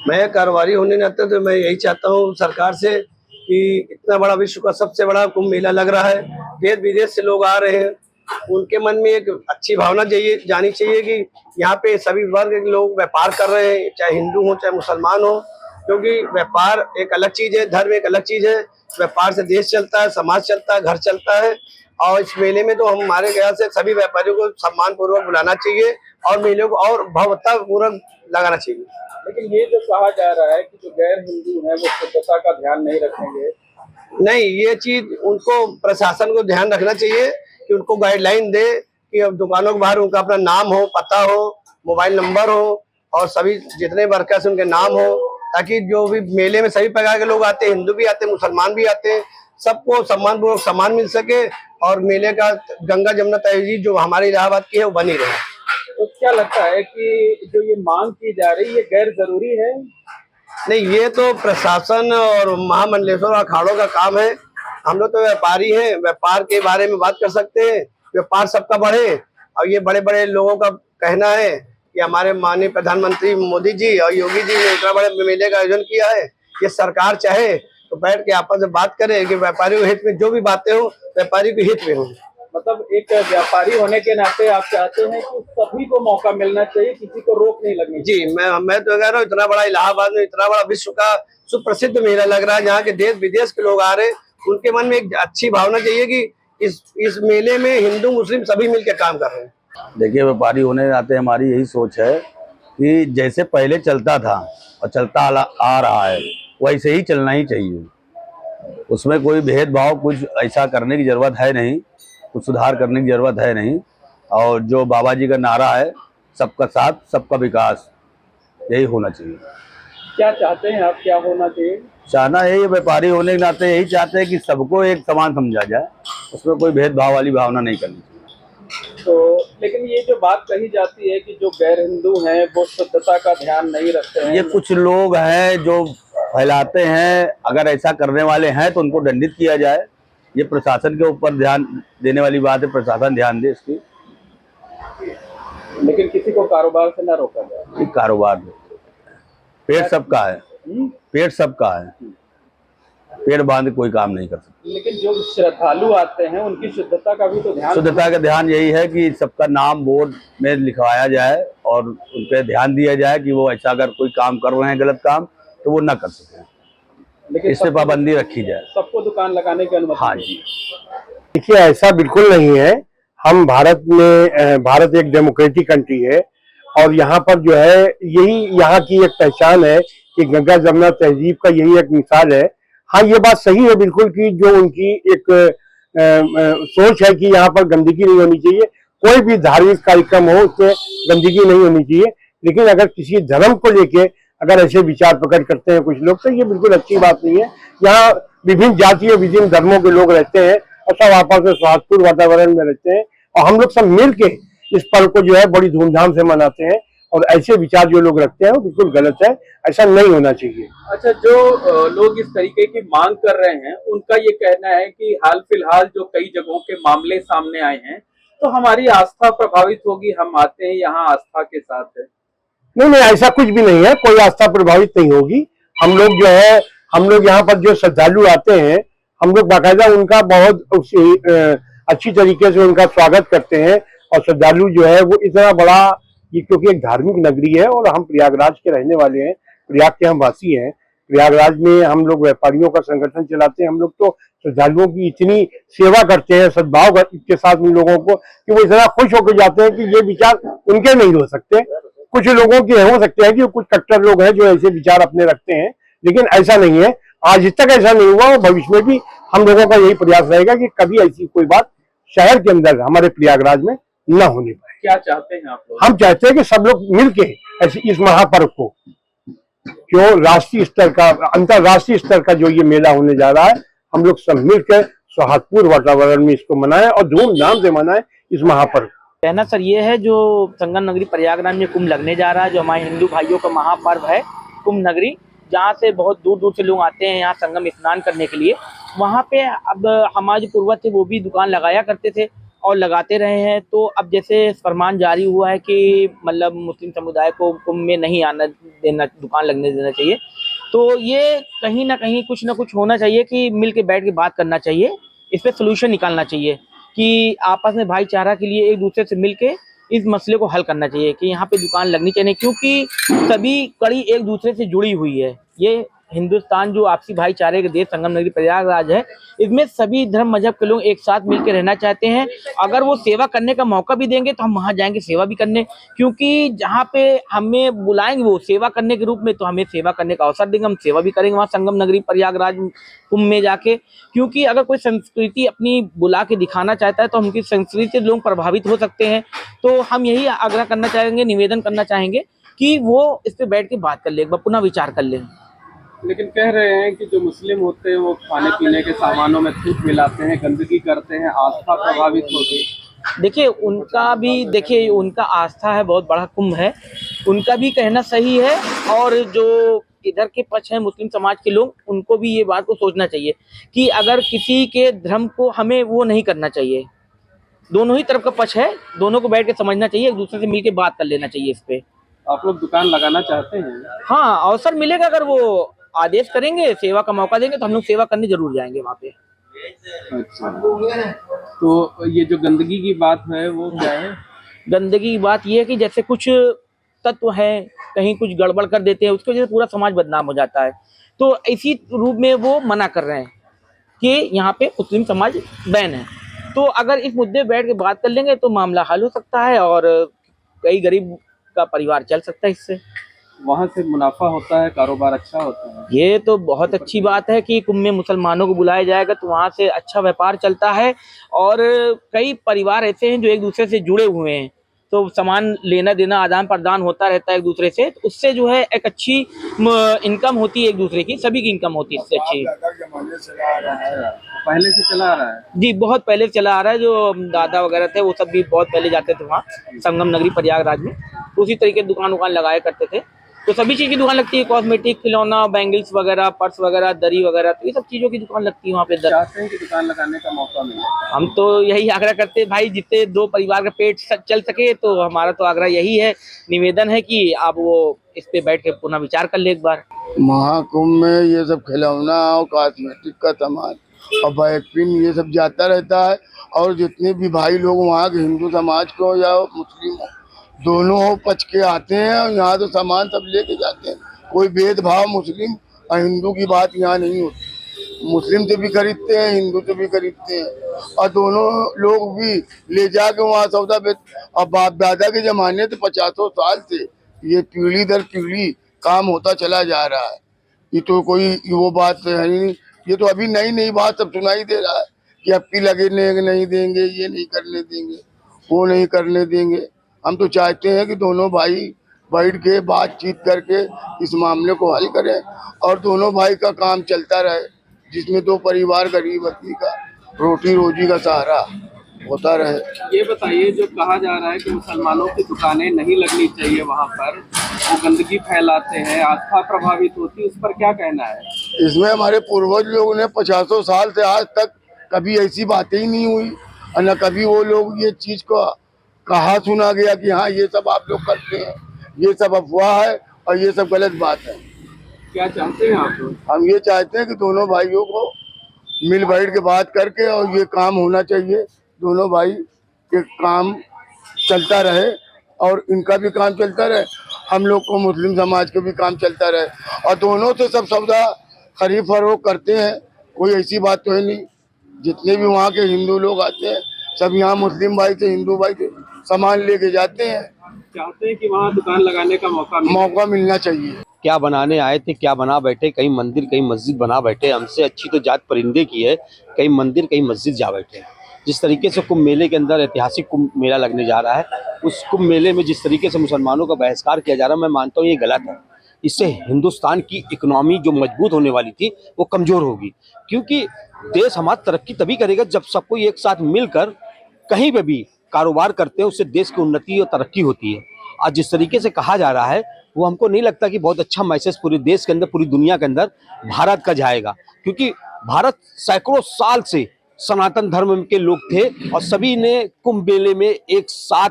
मैं कारोबारी होने नाते तो मैं यही चाहता हूँ सरकार से कि इतना बड़ा विश्व का सबसे बड़ा कुंभ मेला लग रहा है, देश विदेश से लोग आ रहे हैं, उनके मन में एक अच्छी भावना जानी चाहिए कि यहाँ पे सभी वर्ग के लोग व्यापार कर रहे हैं, चाहे हिंदू हो चाहे मुसलमान हो, क्योंकि व्यापार एक अलग चीज है, धर्म एक अलग चीज है। व्यापार से देश चलता है, समाज चलता है, घर चलता है। और इस मेले में तो हमारे ख्याल से सभी व्यापारियों को सम्मान पूर्वक बुलाना चाहिए और मेले को और भव्यता पूर्वक लगाना चाहिए। लेकिन ये जो कहा जा रहा है कि जो गैर हिंदू हैं वो शुद्धता का ध्यान नहीं रखेंगे, नहीं, ये चीज उनको प्रशासन को ध्यान रखना चाहिए कि उनको गाइडलाइन दे कि अब दुकानों के बाहर उनका अपना नाम हो, पता हो, मोबाइल नंबर हो और सभी जितने वर्कर्स उनके नाम हो, ताकि जो भी मेले में सभी प्रकार के लोग आते हैं, हिंदू भी आते हैं, मुसलमान भी आते हैं, सबको सम्मान पूर्वक सम्मान मिल सके और मेले का गंगा जमुना तहजीब जो हमारे इलाहाबाद की है वो बनी रहे। तो क्या लगता है कि जो ये मांग की जा रही है ये गैर जरूरी है? नहीं, ये तो प्रशासन और महामंडलेश्वर अखाड़ों का काम है। हम लोग तो व्यापारी हैं, व्यापार के बारे में बात कर सकते हैं, व्यापार सबका बढ़े। और ये बड़े बड़े लोगों का कहना है कि हमारे माननीय प्रधानमंत्री मोदी जी और योगी जी ने इतना बड़े मेले का आयोजन किया है, ये सरकार चाहे तो बैठ के आपस में बात करे कि व्यापारियों के हित में जो भी बातें हो व्यापारी के हित में हो। मतलब एक व्यापारी होने के नाते आप चाहते हैं कि सभी को मौका मिलना चाहिए, किसी को रोक नहीं लगनी चाहिए। जी, मैं तो कह रहा हूँ, इतना बड़ा इलाहाबाद में इतना बड़ा विश्व का सुप्रसिद्ध मेला लग रहा है, जहाँ के देश विदेश के लोग आ रहे हैं, उनके मन में एक अच्छी भावना चाहिए कि इस मेले में हिंदू मुस्लिम सभी मिलकर काम कर रहे हैं। देखिए, व्यापारी होने के नाते हमारी यही सोच है कि जैसे पहले चलता था और चलता आ रहा है वैसे ही चलना ही चाहिए। उसमें कोई भेदभाव कुछ ऐसा करने की जरूरत है नहीं, कुछ सुधार करने की जरूरत है नहीं। और जो बाबा जी का नारा है, सबका साथ सबका विकास, यही होना चाहिए। क्या चाहते हैं आप, क्या होना चाहिए? चाहना है, ये व्यापारी होने के नाते यही चाहते हैं कि सबको एक समान समझा जाए, उसमें कोई भेदभाव वाली भावना नहीं करनी चाहिए। तो लेकिन ये जो बात कही जाती है कि जो गैर हिंदू हैं वो शुद्धता का ध्यान नहीं रखते हैं, ये कुछ लोग हैं जो फैलाते हैं। अगर ऐसा करने वाले हैं तो उनको दंडित किया जाए। ये प्रशासन के ऊपर ध्यान देने वाली बात है, प्रशासन ध्यान दे इसकी। लेकिन किसी को कारोबार से न रोका जाए। कारोबार पेट सबका है, पेट सबका है, पेट बांध कोई काम नहीं कर सकता। लेकिन जो श्रद्धालु आते हैं उनकी शुद्धता का भी तो ध्यान, शुद्धता का ध्यान यही है कि सबका नाम बोर्ड में लिखवाया जाए और उन पर ध्यान दिया जाए कि वो ऐसा अगर कोई काम कर रहे हैं गलत काम तो वो ना कर सके, लेकिन इस पे पाबंदी रखी जाए। सबको दुकान लगाने की अनुमति? हाँ जी। देखिए, ऐसा बिल्कुल नहीं है। हम भारत एक डेमोक्रेटिक कंट्री है और यहाँ पर जो है यही यहाँ की एक पहचान है कि गंगा जमुना तहजीब का यही एक मिसाल है। हाँ, ये बात सही है बिल्कुल कि जो उनकी एक सोच है कि यहाँ पर गंदगी नहीं होनी चाहिए, कोई भी धार्मिक कार्यक्रम हो उसमें गंदगी नहीं होनी चाहिए। लेकिन अगर किसी धर्म को लेके अगर ऐसे विचार प्रकट करते हैं कुछ लोग तो ये बिल्कुल अच्छी बात नहीं है। यहाँ विभिन्न जातीय विभिन्न धर्मों के लोग रहते हैं और सब आपस में सौहार्दपूर्ण वातावरण में रहते हैं और हम लोग सब मिल के इस पर्व को जो है बड़ी धूमधाम से मनाते हैं। और ऐसे विचार जो लोग रखते हैं वो बिल्कुल गलत है, ऐसा नहीं होना चाहिए। अच्छा, जो लोग इस तरीके की मांग कर रहे हैं उनका ये कहना है कि हाल फिलहाल जो कई जगहों के मामले सामने आए हैं तो हमारी आस्था प्रभावित होगी, हम आते हैं यहाँ आस्था के साथ है। नहीं, ऐसा कुछ भी नहीं है, कोई आस्था प्रभावित नहीं होगी। हम लोग जो है, हम लोग यहाँ पर जो श्रद्धालु आते हैं, हम लोग बाकायदा उनका बहुत अच्छी तरीके से उनका स्वागत करते हैं। और श्रद्धालु जो है वो इतना बड़ा, ये क्योंकि एक धार्मिक नगरी है और हम प्रयागराज के रहने वाले हैं, प्रयाग के हम वासी हैं। प्रयागराज में हम लोग व्यापारियों का संगठन चलाते हैं। हम लोग तो श्रद्धालुओं की इतनी सेवा करते हैं सद्भाव के साथ उन लोगों को कि वो इतना खुश होकर जाते हैं कि ये विचार उनके नहीं हो सकते। कुछ लोगों के हो सकते हैं कि कुछ कट्टर लोग हैं जो ऐसे विचार अपने रखते हैं, लेकिन ऐसा नहीं है। आज तक ऐसा नहीं हुआ और भविष्य में भी हम लोगों का यही प्रयास रहेगा कि कभी ऐसी कोई बात शहर के अंदर हमारे प्रयागराज में न होने पाए। क्या चाहते हैं आप लोग? हम चाहते हैं कि सब लोग मिलके ऐसे इस महापर्व को, जो राष्ट्रीय स्तर का अंतरराष्ट्रीय स्तर का जो ये मेला होने जा रहा है, हम लोग सब मिलकर सौहार्दपूर्ण वातावरण में इसको मनाएं और धूमधाम से मनाएं इस महापर्व। कहना सर ये है, जो संगम नगरी प्रयागराज में कुंभ लगने जा रहा है, जो हमारे हिंदू भाइयों का महापर्व है कुंभ नगरी, जहाँ से बहुत दूर दूर से लोग आते हैं यहाँ संगम स्नान करने के लिए। वहाँ पे अब हमारे जो पूर्वज थे वो भी दुकान लगाया करते थे, और लगाते रहे हैं। तो अब जैसे फरमान जारी हुआ है कि मतलब मुस्लिम समुदाय को कुंभ में नहीं आना देना, दुकान लगने देना चाहिए, तो ये कहीं ना कुछ होना चाहिए कि मिल के बैठ के बात करना चाहिए, इस पे सोल्यूशन निकालना चाहिए कि आपस में भाईचारा के लिए एक दूसरे से मिल के इस मसले को हल करना चाहिए कि यहाँ पे दुकान लगनी चाहिए, क्योंकि सभी कड़ी एक दूसरे से जुड़ी हुई है। ये हिंदुस्तान जो आपसी भाईचारे के देश संगम नगरी प्रयागराज है, इसमें सभी धर्म मजहब के लोग एक साथ मिलकर रहना चाहते हैं। अगर वो सेवा करने का मौका भी देंगे तो हम वहां जाएंगे सेवा भी करने, क्योंकि जहाँ पे हमें बुलाएंगे वो सेवा करने के रूप में, तो हमें सेवा करने का अवसर देंगे, हम सेवा भी करेंगे वहाँ संगम नगरी प्रयागराज कुंभ में जाके। क्योंकि अगर कोई संस्कृति अपनी बुला के दिखाना चाहता है तो उनकी संस्कृति से लोग प्रभावित हो सकते हैं। तो हम यही आग्रह करना चाहेंगे, निवेदन करना चाहेंगे कि वो इस पे बैठ के बात कर ले, एक बार पुनः विचार कर लें। लेकिन कह रहे हैं कि जो मुस्लिम होते हैं वो खाने पीने के सामानों में थूक मिलाते हैं, गंदगी करते हैं, आस्था प्रभावित होगी। देखिए उनका आस्था है, बहुत बड़ा कुंभ है, उनका भी कहना सही है। और जो इधर के पक्ष है मुस्लिम समाज के लोग, उनको भी ये बात को सोचना चाहिए कि अगर किसी के धर्म को हमें वो नहीं करना चाहिए। दोनों ही तरफ का पक्ष है, दोनों को बैठ के समझना चाहिए, एक दूसरे से मिलकर बात कर लेना चाहिए इस पे। आप लोग दुकान लगाना चाहते हैं? हाँ, अवसर मिलेगा, अगर वो आदेश करेंगे, सेवा का मौका देंगे तो हम लोग सेवा करने जरूर जाएंगे वहाँ पे। अच्छा, तो ये जो गंदगी की बात है वो क्या है? गंदगी की बात ये है कि जैसे कुछ तत्व हैं कहीं कुछ गड़बड़ कर देते हैं, उसकी वजह से पूरा समाज बदनाम हो जाता है। तो इसी रूप में वो मना कर रहे हैं कि यहाँ पे मुस्लिम समाज बैन है। तो अगर इस मुद्दे पे बैठ के बात कर लेंगे तो मामला हल हो सकता है और कई गरीब का परिवार चल सकता है इससे। वहाँ से मुनाफा होता है, कारोबार अच्छा होता है। ये तो बहुत अच्छी बात है कि कुंभ में मुसलमानों को बुलाया जाएगा तो वहाँ से अच्छा व्यापार चलता है। और कई परिवार ऐसे हैं जो एक दूसरे से जुड़े हुए हैं, तो सामान लेना देना आदान प्रदान होता रहता है एक दूसरे से, तो उससे जो है एक अच्छी इनकम होती है, एक दूसरे की सभी की इनकम होती है इससे अच्छी। पहले से चला आ रहा है जी, बहुत पहले से चला आ रहा है। जो दादा वगैरह थे वो सब भी बहुत पहले जाते थे वहाँ संगम नगरी प्रयागराज में, उसी तरीके दुकान लगाया करते थे। तो सभी चीज़ की दुकान लगती है, कॉस्मेटिक, खिलौना, बैंगल्स वगैरह, पर्स वगैरह, दरी वगैरह, तो ये सब चीज़ों की दुकान लगती है वहाँ पे। चाहते हैं कि दुकान लगाने का मौका मिले। हम तो यही आग्रह करते हैं भाई, जितने दो परिवार का पेट चल सके, तो हमारा तो आग्रह यही है, निवेदन है कि आप वो इस पे बैठ के पुनः विचार कर ले एक बार। महाकुंभ में ये सब खिलौना और कॉस्मेटिक का सामान और बैकपिन ये सब जाता रहता है। और जितने भी भाई लोग वहाँ के हिंदू समाज को या मुस्लिम हो, दोनों हो पच के आते हैं और यहाँ तो सामान सब लेके जाते हैं। कोई भेदभाव मुस्लिम और हिंदू की बात यहाँ नहीं होती। मुस्लिम से भी खरीदते हैं, हिंदू से भी खरीदते हैं और दोनों लोग भी ले जाके वहाँ सौदा बेच। और बाप दादा के जमाने से 50 साल से ये पीढ़ी दर पीढ़ी काम होता चला जा रहा है। ये तो कोई वो बात है नहीं, ये तो अभी नई बात सब सुनाई दे रहा है कि अबकी लगने नहीं देंगे, ये नहीं करने देंगे, वो नहीं करने देंगे। हम तो चाहते हैं कि दोनों भाई बैठ के बातचीत करके इस मामले को हल करें और दोनों भाई का काम चलता रहे, जिसमें दो परिवार गरीब आदमी का रोटी रोजी का सहारा होता रहे। ये बताइए, जो कहा जा रहा है कि मुसलमानों की दुकानें नहीं लगनी चाहिए, वहाँ पर वो गंदगी फैलाते हैं, आस्था प्रभावित होती है, उस पर क्या कहना है? इसमें हमारे पूर्वज लोगों ने 50 साल से आज तक कभी ऐसी बातें ही नहीं हुई और न कभी वो लोग ये चीज को कहा सुना गया कि हाँ ये सब आप लोग करते हैं, ये सब अफवाह है और ये सब गलत बात है। क्या चाहते हैं आप लोग? हम ये चाहते हैं कि दोनों भाइयों को मिल बैठ के बात करके और ये काम होना चाहिए, दोनों भाई के काम चलता रहे और इनका भी काम चलता रहे, हम लोग को मुस्लिम समाज का भी काम चलता रहे और दोनों से सब सौदा खरीद फरोख्त करते हैं। कोई ऐसी बात तो है नहीं। जितने भी वहाँ के हिंदू लोग आते हैं सब यहाँ मुस्लिम भाई से हिंदू भाई से सामान लेके जाते हैं। चाहते हैं कि वहाँ दुकान लगाने का मौका मिलना चाहिए। क्या बनाने आए थे, क्या बना बैठे, कहीं मंदिर कहीं मस्जिद बना बैठे। हमसे अच्छी तो जात परिंदे की है, कहीं मंदिर कहीं मस्जिद जा बैठे। जिस तरीके से कुंभ मेले के अंदर ऐतिहासिक कुंभ मेला लगने जा रहा है, उस कुंभ मेले में जिस तरीके से मुसलमानों का बहिष्कार किया जा रहा है, मैं मानता हूँ ये गलत है। इससे हिंदुस्तान की इकोनॉमी जो मजबूत होने वाली थी वो कमज़ोर होगी, क्योंकि देश हमारा तरक्की तभी करेगा जब सब कोई एक साथ मिलकर कहीं पे भी कारोबार करते हैं, उससे देश की उन्नति और तरक्की होती है। आज जिस तरीके से कहा जा रहा है वो हमको नहीं लगता कि बहुत अच्छा मैसेज पूरे देश के अंदर, पूरी दुनिया के अंदर भारत का जाएगा, क्योंकि भारत सैकड़ों साल से सनातन धर्म के लोग थे और सभी ने कुंभ मेले में एक साथ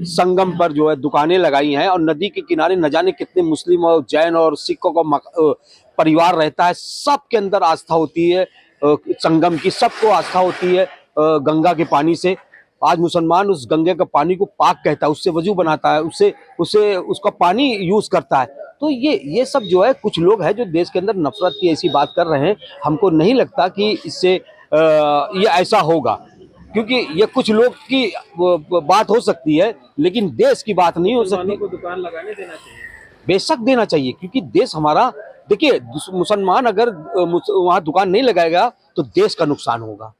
संगम पर जो है दुकानें लगाई हैं। और नदी के किनारे न जाने कितने मुस्लिम और जैन और सिखों का परिवार रहता है। सबके अंदर आस्था होती है संगम की, सबको आस्था होती है गंगा के पानी से। आज मुसलमान उस गंगे के पानी को पाक कहता है, उससे वजू बनाता है, उसका पानी यूज करता है। तो ये सब जो है कुछ लोग हैं जो देश के अंदर नफरत की ऐसी बात कर रहे हैं। हमको नहीं लगता कि इससे ये ऐसा होगा, क्योंकि ये कुछ लोग की बात हो सकती है लेकिन देश की बात नहीं हो सकती। को दुकान लगाने देना चाहिए, बेशक देना चाहिए, क्योंकि देश हमारा, देखिए मुसलमान अगर वहां दुकान नहीं लगाएगा तो देश का नुकसान होगा,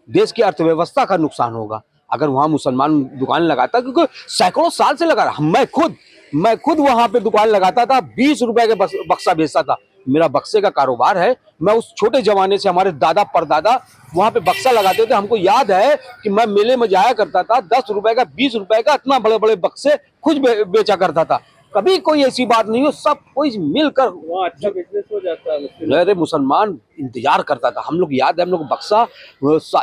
देश की अर्थव्यवस्था का नुकसान होगा अगर वहां मुसलमान दुकान लगाता। क्योंकि सैकड़ों साल से लगा रहा, मैं खुद वहां पे दुकान लगाता था, 20 रुपए के बक्सा बेचता था, मेरा बक्से का कारोबार है। मैं उस छोटे जमाने से, हमारे दादा परदादा वहां पे बक्सा लगाते थे। हमको याद है कि मैं मेले में जाया करता था, 10 रुपए का 20 रुपए का इतना बड़े बड़े बक्से खुद बेचा करता था। कभी कोई ऐसी बात नहीं हो, सब कोई मिलकर वहाँ अच्छा बिजनेस हो जाता है। अरे मुसलमान इंतजार करता था, हम लोग याद है, हम लोग बक्सा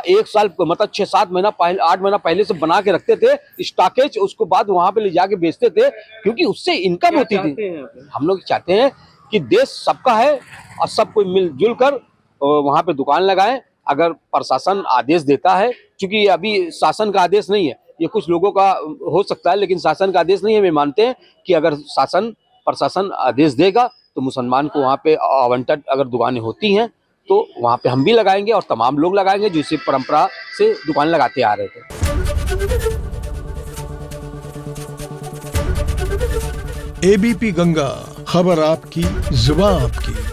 एक साल मतलब 6-7 महीना पहले, 8 महीना पहले से बना के रखते थे स्टॉकेज, उसको बाद वहां पे ले जाके बेचते थे, क्योंकि उससे इनकम होती थी। हम लोग चाहते हैं कि देश सबका है और सब कोई मिलजुल कर वहां पे दुकान लगाएं। अगर प्रशासन आदेश देता है, क्योंकि अभी शासन का आदेश नहीं है, ये कुछ लोगों का हो सकता है, लेकिन शासन का आदेश नहीं है। वे मानते हैं कि अगर प्रशासन आदेश देगा तो मुसलमान को वहाँ पे आवंटन अगर दुकानें होती हैं तो वहाँ पे हम भी लगाएंगे और तमाम लोग लगाएंगे जो इसी परंपरा से दुकान लगाते आ रहे थे। एबीपी गंगा, खबर आपकी, जुबान आपकी।